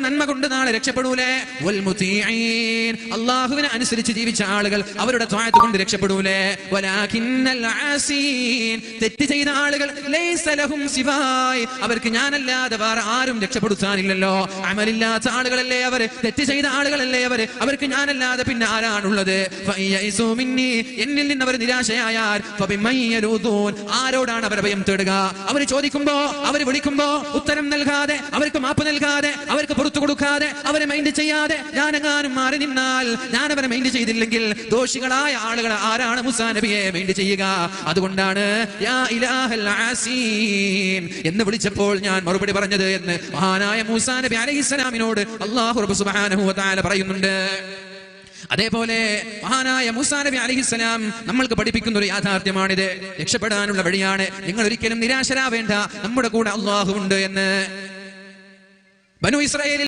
നന്മ കൊണ്ട് നാളെ രക്ഷപ്പെടൂലേ? വൽ മുതീഈൻ, അല്ലാഹുവിനെ അനുസരിച്ച് ജീവിച്ച ആളുകൾ അവരുടെ ത്വാഅത്ത് കൊണ്ട് രക്ഷപ്പെടൂലേ? വലാകിന്നൽ ആസീൻ, തെറ്റ് ചെയ്ത ആളുകൾ ലൈസ ലഹും സിവായ്, അവർക്ക് ഞാനല്ലാതെ വേറെ ആരും രക്ഷപ്പെടുത്താനില്ലല്ലോ. അമലില്ലാത്ത ആളുകളല്ലേ അവർ, തെറ്റ് ചെയ്ത ആളുകളല്ലേ അവർ, അവർക്ക് ഞാനല്ലാതെ പിന്നെ ആരാണുള്ളത്? ഫയൈസു മിന്നി, എന്നിൽ നിന്ന് അവർ നിരാശയായാൽ ഫബിമയ്യലൂദൂൻ, ആരോടാണ് അവർ ഭയം തേടുക? അവർ ചോദിക്കുമ്പോ, അവർ വിളിക്കുമ്പോ ഉത്തരം നൽകാതെ, അവർക്ക് മാപ്പ് നൽകാതെ, അവർക്ക് പുറത്തു കൊടുക്കാതെ, അവരെ മൈൻഡ് ചെയ്യാതെ ഞാനെങ്ങാനും മാറി നിന്നാൽ, ഞാൻ അവരെ മൈൻഡ് ചെയ്തില്ലെങ്കിൽ ദോഷികളായ ആളുകൾ ആരാണ് മൂസാ നബിയെ മൈൻഡ് ചെയ്യുക? അതുകൊണ്ടാണ് യാ ഇലാഹൽ ആസീൻ എന്ന് വിളിച്ചപ്പോൾ ഞാൻ മറുപടി പറഞ്ഞത് എന്ന് മഹാനായ മൂസാ നബി അലൈഹിസ്സലാമിനോട് അല്ലാഹു റബ്ബ് സുബ്ഹാനഹു വ തആല പറയുന്നുണ്ട്. അതേപോലെ മഹാനായ മൂസാ നബി അലൈഹിസ്സലാം നമ്മൾക്ക് പഠിപ്പിക്കുന്ന ഒരു യാഥാർത്ഥ്യമാണിത്. രക്ഷപ്പെടാനുള്ള വഴിയാണ്. നിങ്ങൾ ഒരിക്കലും നിരാശരാവേണ്ട, നമ്മുടെ കൂടെ അല്ലാഹു ഉണ്ട് എന്ന്. ബനൂ ഇസ്രായേലിൽ